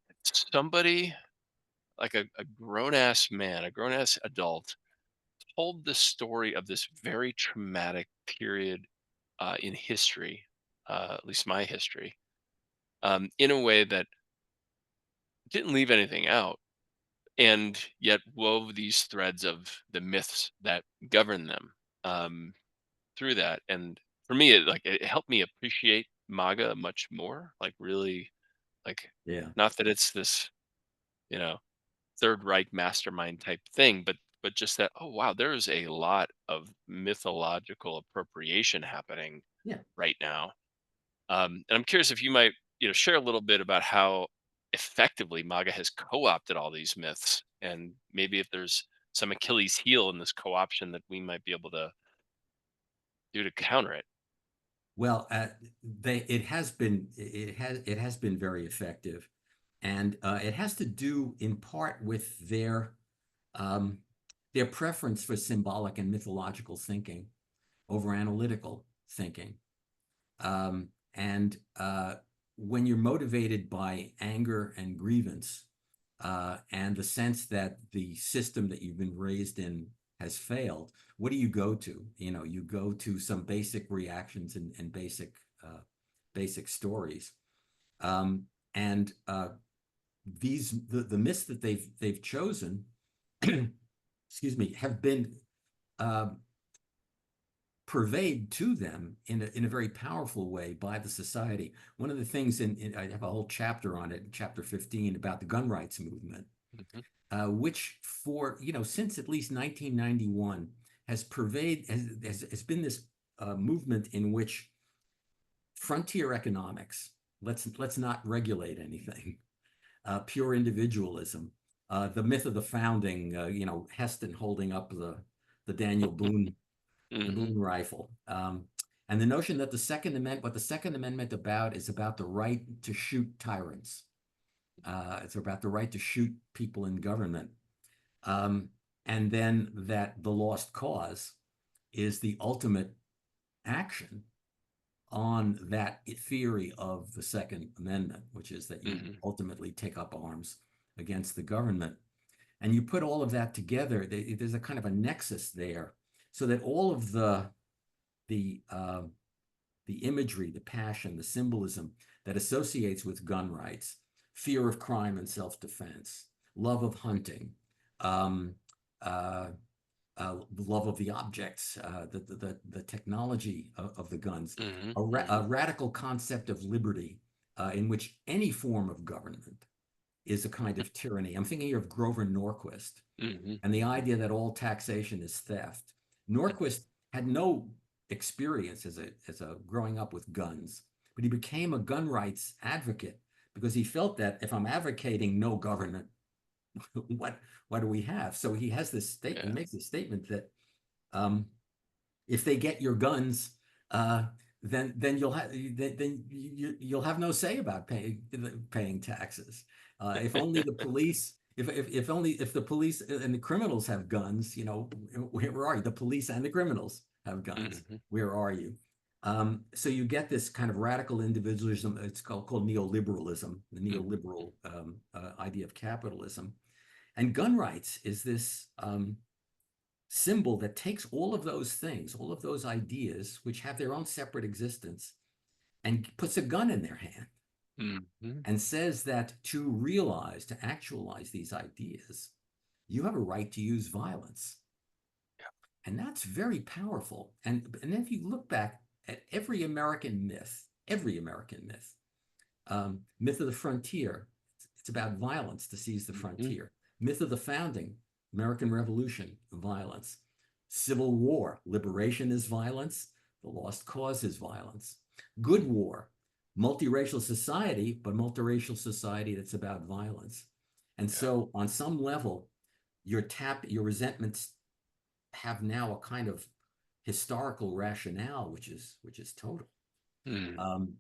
somebody like a grown ass man, a grown ass adult told the story of this very traumatic period in history, at least my history, in a way that didn't leave anything out, and yet wove these threads of the myths that govern them through that. And for me, it helped me appreciate MAGA much more. Like really, like Yeah. not that it's this, you know, Third Reich mastermind type thing, but just that, oh wow, there's a lot of mythological appropriation happening Yeah. right now. And I'm curious if you might, share a little bit about how effectively MAGA has co-opted all these myths, and maybe if there's some Achilles heel in this co-option that we might be able to do to counter it. Well, it has been very effective, and it has to do in part with um, their preference for symbolic and mythological thinking over analytical thinking. And when you're motivated by anger and grievance, and the sense that the system that you've been raised in has failed, what do you go to? You go to some basic reactions and basic stories. Um, and the myths that they've chosen, excuse me, have been uh, purveyed to them in a very powerful way by the society. One of the things I have a whole chapter on it, chapter 15, about the gun rights movement, Mhm. which for, since at least 1991 has been this movement in which frontier economics, let's not regulate anything, pure individualism, the myth of the founding, Heston holding up the Daniel Boone the Mhm. Boone rifle. And the notion that what the Second Amendment is about the right to shoot tyrants. It's about the right to shoot people in government. Um, and then that the lost cause is the ultimate action on that theory of the Second Amendment, which is that you Mhm. ultimately take up arms against the government. And you put all of that together, there's a kind of a nexus there, so that all of the uh, the imagery, the passion, the symbolism that associates with gun rights, fear of crime and self-defense, love of hunting, um, uh, love of the objects, the technology of the guns, Mhm. a Mhm. radical concept of liberty, in which any form of government is a kind of tyranny. I'm thinking of Grover Norquist Mhm. and the Mhm. idea that all taxation is theft. Norquist had no experience as a growing up with guns, but he became a gun rights advocate because he felt that if I'm advocating no government, what what do we have? So he Yeah. makes this statement that um, if they get your guns, uh, then you'll have no say about paying taxes. If only the police, if only if the police and the criminals have guns, where are you? The police and the criminals have guns. Hmm. Where are you? So you get this kind of radical individualism. It's called neoliberalism, the Hmm. neoliberal idea of capitalism. And gun rights is this symbol that takes all of those things, all of those ideas, which have their own separate existence, and puts a gun in their hand Hmm. and says that to realize, to actualize these ideas, you have a right to use violence. And that's very powerful. And if you look back at every American myth, myth of the frontier, it's about violence to seize the Hmm. frontier. Myth of the founding, American Revolution, violence. Civil War, liberation is violence. The lost cause is violence. Good war, multiracial society, but multiracial society that's about violence. And Yeah. so, on some level, your resentments have now a kind of historical rationale, which is total. Mm.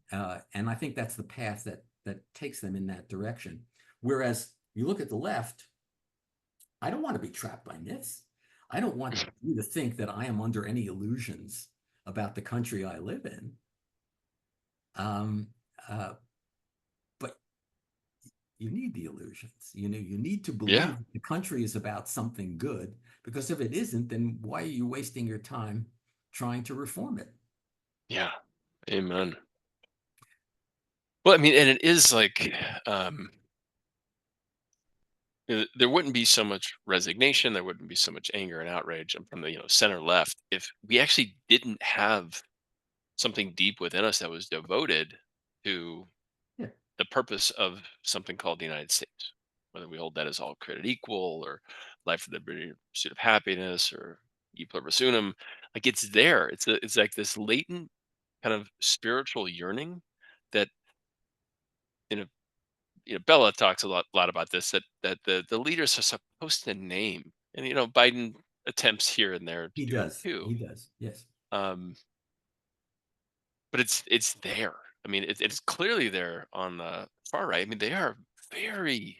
And I think that's the path that takes them in that direction. Whereas you look at the left, I don't want to be trapped by myths. I don't want you to think that I am under any illusions about the country I live in. Um, uh, but you need the illusions. You need to Yeah. believe the country is about something good, because if it isn't, then why are you wasting your time trying to reform it? Yeah. Amen. Well, I mean, and it is like, um, there wouldn't be so much resignation, there wouldn't be so much anger and outrage from the center left if we actually didn't have something deep within us that was devoted to Yeah, the purpose of something called the United States, whether we hold that as all created equal or life for the pursuit of happiness or e pluribus unum. Like it's there. It's like this latent kind of spiritual yearning that you know Bella talks a lot about this, that the leaders are supposed to name, and Biden attempts here and there to he do it does. too. He does. Yes. Um, but it's there. I mean, it's clearly there on the far right. I mean, they are very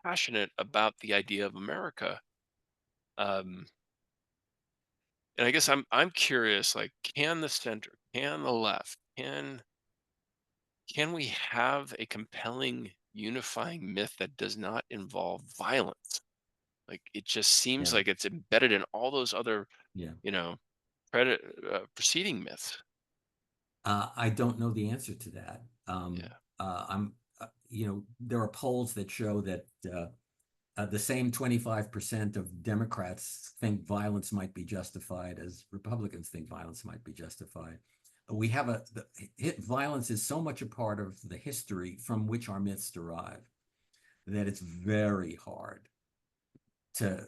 passionate about the idea of America. Um, and I guess I'm curious, like, can the center, can the left, can we have a compelling unifying myth that does not involve violence? Like it just seems Yeah. like it's embedded in all those other, Yeah. you know, preceding myths. I don't know the answer to that. Yeah. There are polls that show that the same 25% of Democrats think violence might be justified as Republicans think violence might be justified. We have violence is so much a part of the history from which our myths derive that it's very hard to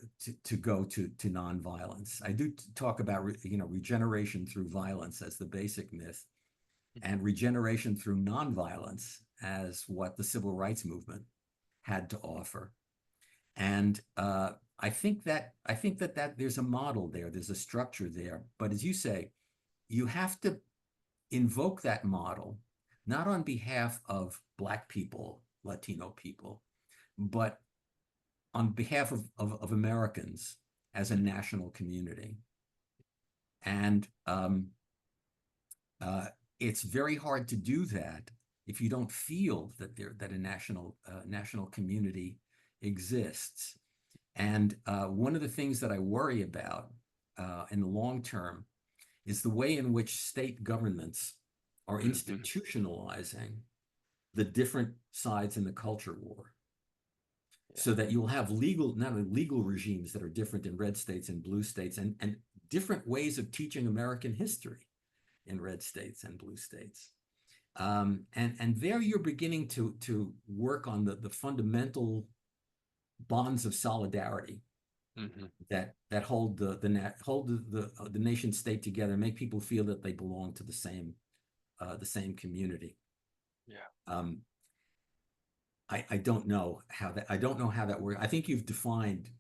go to nonviolence. I do talk about regeneration through violence as the basic myth, Mhm. and regeneration through nonviolence as what the civil rights movement had to offer. And I think that there's a model there, there's a structure there. But as you say, you have to invoke that model not on behalf of Black people, Latino people, but on behalf of Americans as a national community. And uh, it's very hard to do that if you don't feel that a national community exists. And one of the things that I worry about in the long term is the way in which state governments are Mhm. institutionalizing the different sides in the culture war, Yeah. so that you'll have not only legal regimes that are different in red states and blue states, and different ways of teaching American history in red states and blue states. And there you're beginning to work on the fundamental bonds of solidarity Mhm. that hold the nation state together, make people feel that they belong to the same community. Yeah. Um, I don't know how that works. I think you've defined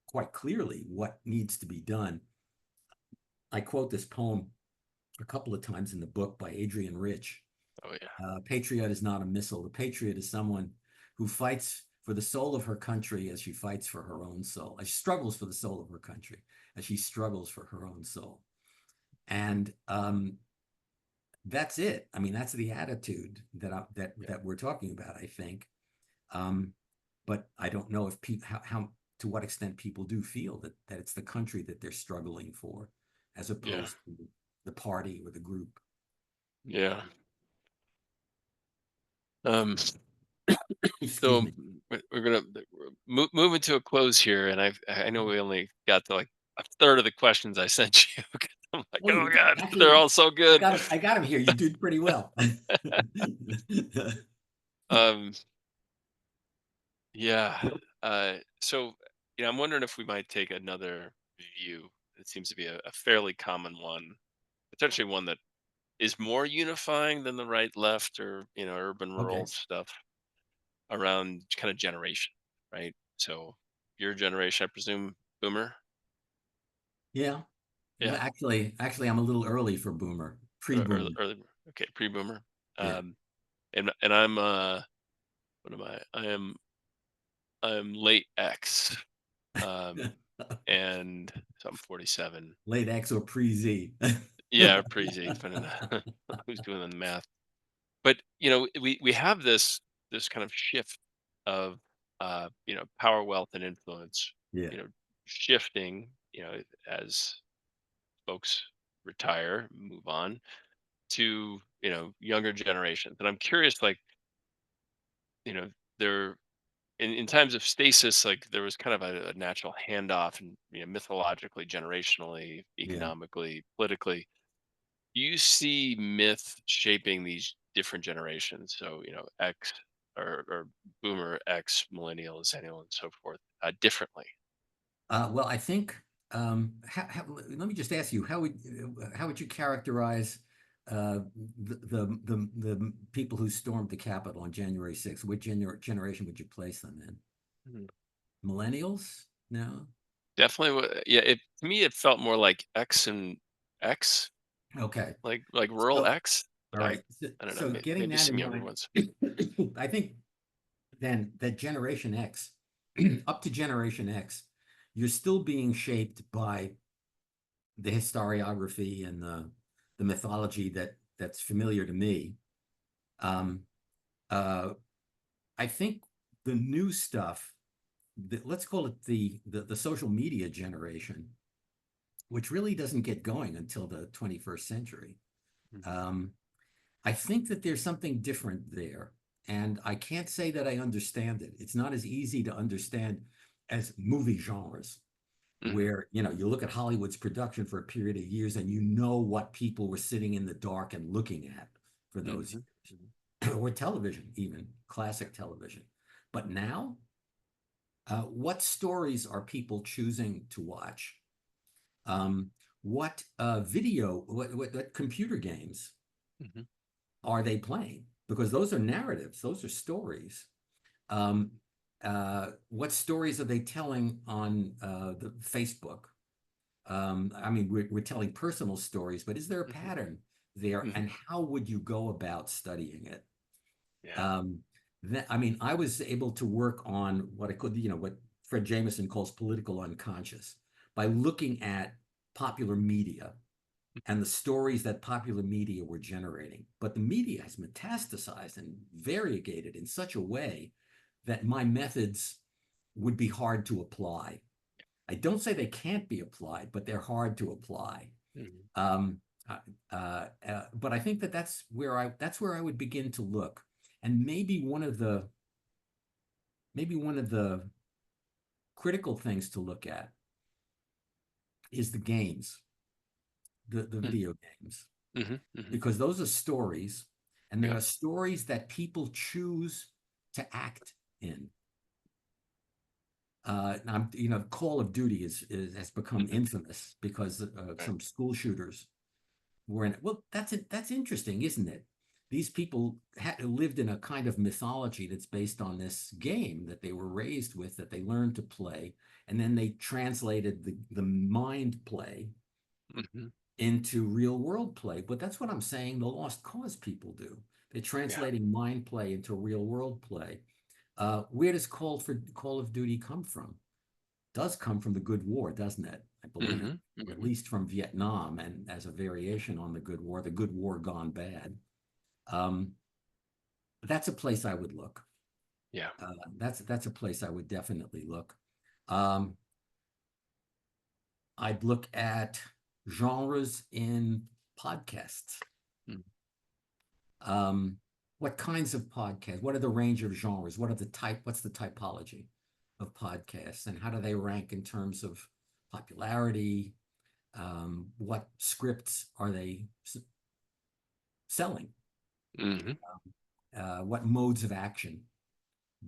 quite clearly what needs to be done. I quote this poem a couple of times in the book by Adrian Rich. Oh yeah. Patriot is not a missile. The patriot is someone who fights for the soul of her country as she fights for her own soul, as she struggles for the soul of her country, as she struggles for her own soul. And that's it. I mean, that's the attitude Yeah. that we're talking about, I think. Um, but I don't know if people how to what extent people do feel that it's the country that they're struggling for, as Yeah. opposed to the party or the group. Yeah. Um, Excuse so me. we're gonna move into a close here, and I know we only got to like a third of the questions I sent you. 'Cause I'm like, Well, oh you god, they're actually, all so good. I got him here. You did pretty well. um, yeah. So I'm wondering if we might take another view. It seems to be a fairly common one, potentially one that is more unifying than the right left or urban rural Okay. stuff around kind of generation, right? So your generation, I presume, boomer. Yeah. Yeah, Actually, I'm a little early for Boomer, early, pre-Boomer. early, okay, pre-boomer. Yeah. And I'm what am I? I'm late X. Um and so I'm 47. Late X or pre-Z. Yeah, pretty Z, depending on who's doing the math. But we have this kind of shift of power, wealth, and influence. Yeah. You know, shifting. As folks retire, move on to younger generations. And I'm curious, like there in times of stasis, like there was kind of a natural handoff, and mythologically, generationally, Yeah. economically, politically. Do you see myth shaping these different generations? So, X or Boomer, X, Millennial, Zennial, and so forth, differently. Well, I think let me just ask you, how would you characterize uh, the people who stormed the Capitol on January 6th? Which generation would you place them in? Mhm. Millennials? No? Definitely. Yeah. To me, it felt more like X and X, Okay. like rural So, X. all But I, right. So, I don't know. so getting Maybe that some in younger mind, ones. I think then that Generation X, up to Generation X, you're still being shaped by the historiography and the mythology that's familiar to me. Um, uh, I think the new stuff, let's call it the social media generation, which really doesn't get going until the 21st century. Mhm. Um, I think that there's something different there. And I can't say that I understand it. It's not as easy to understand as movie genres, Mhm. where you look at Hollywood's production for a period of years and you know what people were sitting in the dark and looking at for those Mhm. Mhm. years, or television, even classic television. But now, what stories are people choosing to watch? Um, what computer games Mhm. are they playing? Because those are narratives, those are stories. Um, what stories are they telling on the Facebook? I mean, we're telling personal stories, but is there a Mhm. pattern there? Mhm. And how would you go about studying it? Yeah. Um, I mean, I was able to work on what Fred Jameson calls political unconscious by looking at popular media and the stories that popular media were generating. But the media has metastasized and variegated in such a way that my methods would be hard to apply. I don't say they can't be applied, but they're hard to apply. Mhm. Um, but I think that's where I would begin to look, and maybe one of the critical things to look at is the games, the Mhm. video games, Mhm. Mhm. because those are stories, and there Yeah. are stories that people choose to act in. Call of Duty has become Mhm. infamous because Right. some school shooters were in it. Well, that's interesting, isn't it? These people lived in a kind of mythology that's based on this game that they were raised with, that they learned to play, and then they translated the mind play Mhm. into real world play. But that's what I'm saying the lost cause people do. They're Yeah. translating mind play into real world play. Where does Call of Duty come from? Does come from the good war, doesn't it? I believe, Hmm. or at Hmm. least from Vietnam, and as a variation on the good war gone bad. Um, that's a place I would look. Yeah. That's a place I would definitely look. Um, I'd look at genres in podcasts. Mm. Um, what kinds of podcasts? What are the range of genres? What's the typology of podcasts, and how do they rank in terms of popularity? What scripts are they selling? Hmm. What modes of action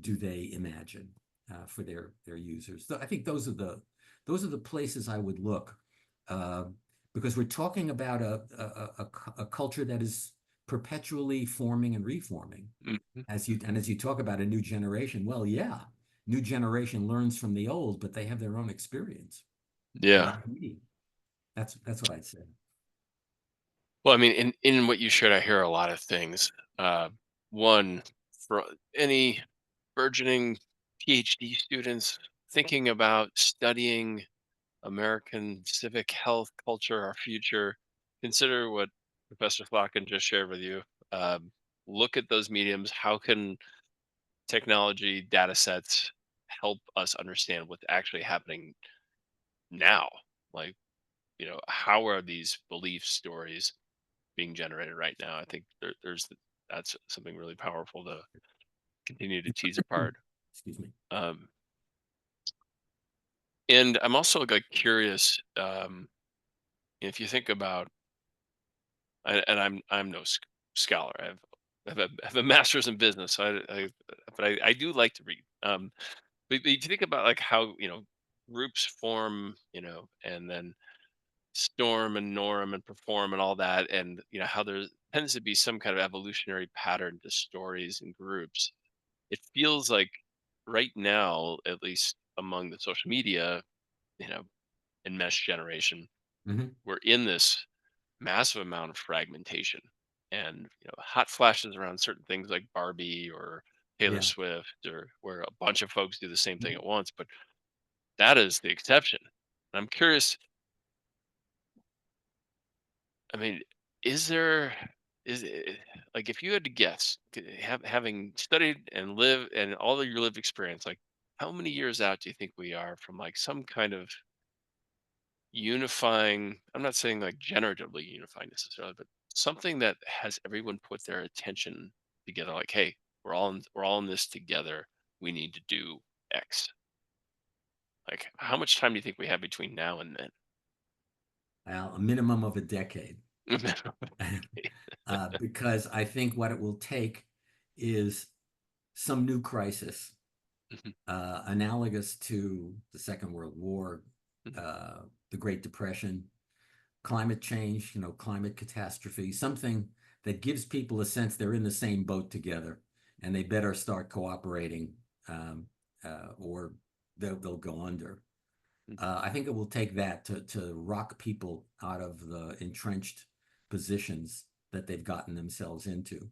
do they imagine for their users? So I think those are the places I would look, uh, because we're talking about a culture that is perpetually forming and reforming. Hmm. As you talk about a new generation, well, yeah, new generation learns from the old, but they have their own experience, Yeah. like me. That's what I'd say. Well, I mean, in what you shared, I hear a lot of things. Uh, One, for any burgeoning PhD students thinking about studying American civic health, culture, our future, consider what Professor Slotkin just shared with you. Look at those mediums. How can technology, data sets help us understand what's actually happening now? Like, how are these belief stories being generated right now? I think that's something really powerful to continue to tease apart. Excuse me. Um, and I'm also like curious, if you think about, and I'm no scholar. I have a master's in business, so but I do like to read. But if you think about like how groups form, and then storm and norm and perform and all that, and how there tends to be some kind of evolutionary pattern to stories and groups. It feels like right now, at least among the social media, you know, and mesh generation, Hmm. we're in this massive amount of fragmentation and hot flashes around certain things like Barbie or Taylor Yeah. Swift, or where a bunch of folks do the same thing Mhm. at once. But that is the exception. I'm curious, I mean, is there is it, like, if you had to guess, having studied and lived and all of your lived experience, like how many years out do you think we are from like some kind of unifying? I'm not saying like generatively unifying necessarily, but something that has everyone put their attention together. Like, hey, we're all in this together. We need to do X. Like, how much time do you think we have between now and Well, a minimum of a decade. then? Because I think what it will take is some new crisis, Mhm, analogous to the Second World War, mhm, uh, the Great Depression, climate change, climate catastrophe, something that gives people a sense they're in the same boat together and they better start cooperating, um, or they'll go under. mhm. I think it will take that to rock people out of the entrenched positions that they've gotten themselves into.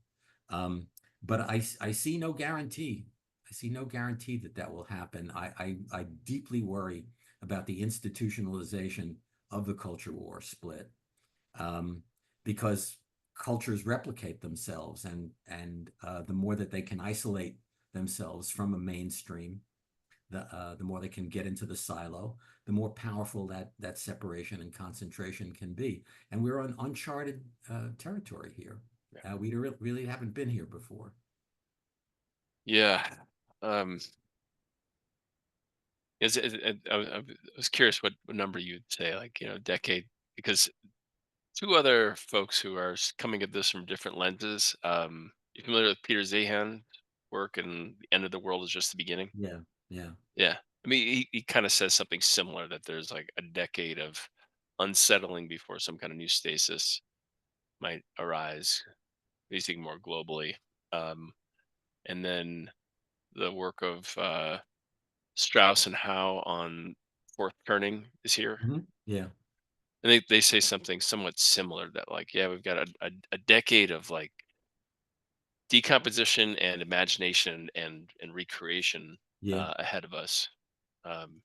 Um, but I see no guarantee. I see no guarantee that that will happen. I deeply worry about the institutionalization of the culture war split, um, because cultures replicate themselves, and the more that they can isolate themselves from a mainstream, the more they can get into the silo, the more powerful that separation and concentration can be. And we're on uncharted territory here. Yeah. We really haven't been here before. Yeah. Um, I was curious what number you'd say, like, decade, because two other folks who are coming at this from different lenses. You familiar with Peter Zahan work and The End of the World is Just the Beginning? Yeah, yeah. Yeah. I mean, he kind of says something similar, that there's like a decade of unsettling before some kind of new stasis might arise. He's thinking more globally. Um, and then the work of Strauss and Howe on Fourth Turning is here. Mhm. Yeah. and they say something somewhat similar that like, yeah, we've got a decade of like decomposition and imagination and recreation Yeah, ahead of us. Um,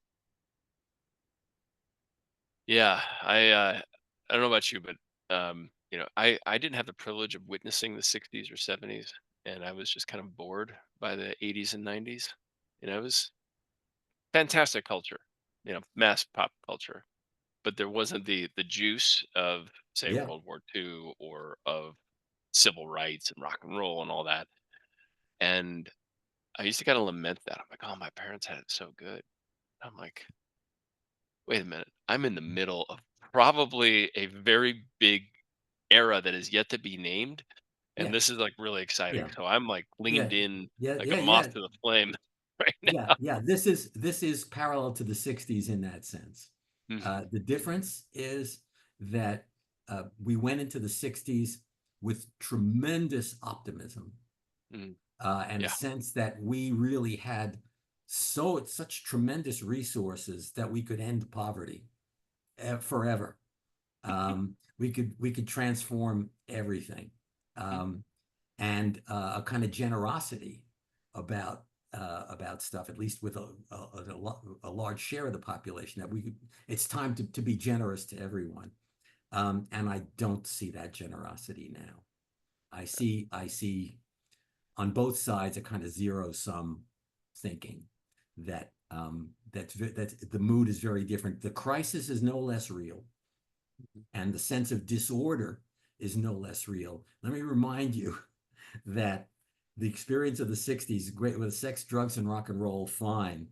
yeah, I don't know about you, but I didn't have the privilege of witnessing the '60s or '70s, and I was just kind of bored by the '80s and '90s. It was fantastic culture, mass pop culture, but there wasn't the juice of say yeah, World War II or of civil rights and rock and roll and all that. And I used to kind of lament that. I'm like, oh, my parents had it so good. I'm like, wait a minute. I'm in the middle of probably a very big era that is yet to be named. And yeah, this is like really exciting. yeah, So I'm like yeah, leaned in yeah, like a yeah, moth yeah, to the flame right yeah, now. yeah. This is parallel to the '60s in that sense. Hmm. The difference is that we went into the '60s with tremendous optimism, Mm, and a yeah. sense that we really had such tremendous resources that we could end poverty forever. We could transform everything, um, and a kind of generosity about stuff, at least with a large share of the population, that we could. It's time to be generous to everyone, and I don't see that generosity now. I see on both sides a kind of zero sum thinking that the mood is very different. The crisis is no less real, and the sense of disorder is no less real. Let me remind you that the experience of the '60s, great with sex, drugs, and rock and roll, fine.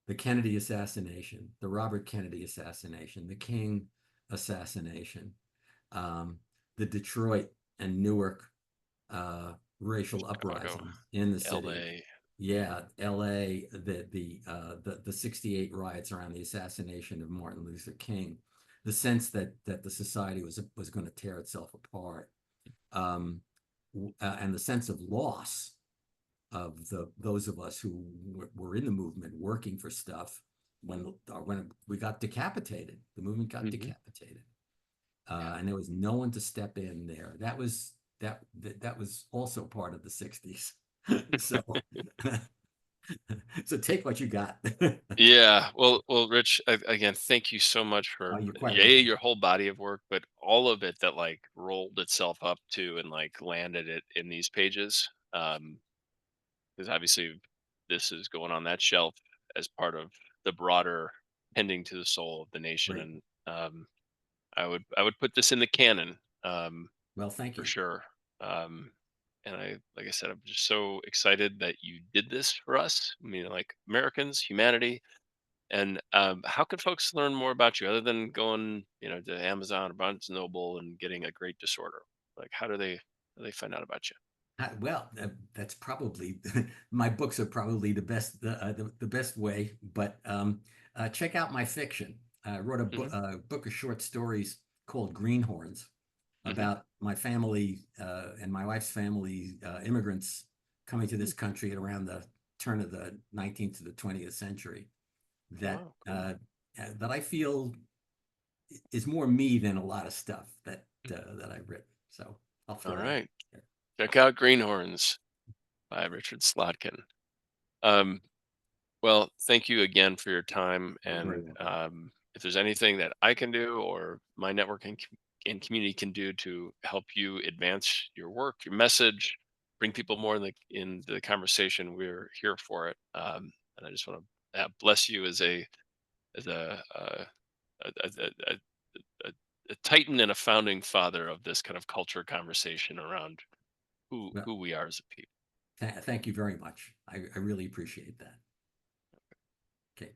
The Kennedy assassination, the Robert Kennedy assassination, the King assassination, um, the Detroit and Newark racial Chicago, uprisings in the city. LA. Yeah, L.A. The '68 riots around the assassination of Martin Luther King, the sense that the society was going to tear itself apart, um, and the sense of loss of those of us who were in the movement working for stuff when we got decapitated. The movement got Hmm. decapitated, and there was no one to step in there. That was also part of the '60s. So so take what you got. Yeah. Well, Rich, again, thank you so much Oh, for you're quite yay welcome. your whole body of work, but all of it that like rolled itself up to and like landed it in these pages. Because obviously this is going on that shelf as part of the broader tending to the soul of the nation, Great. and I would put this in the canon, Well, thank for you. sure. Um, and like I said, I'm just so excited that you did this for us. I mean, like Americans, humanity. And how can folks learn more about you other than going, to Amazon or Barnes and Noble and getting a great disorder? Like, how do they find out about you? Well, that's probably my books are probably the best way. But check out my fiction. I wrote Hmm. a book of short stories called Greenhorns Hmm. about my family and my wife's family, immigrants coming to this country at around the turn of the 19th to the 20th century. That Oh, cool. that I feel is more me than a lot of stuff that I've written. So I'll All throw that right. out there. Check out Greenhorns by Richard Slotkin. Um, well, thank you again for your time. You're very And welcome. if there's anything that I can do or my networking and community can do to help you advance your work, your message, bring people more in the conversation, we're here for it. And I just want to bless you as a, a titan and a founding father of this kind of culture conversation around who Well, who we are as a people. thank you very much. I really appreciate that. Okay.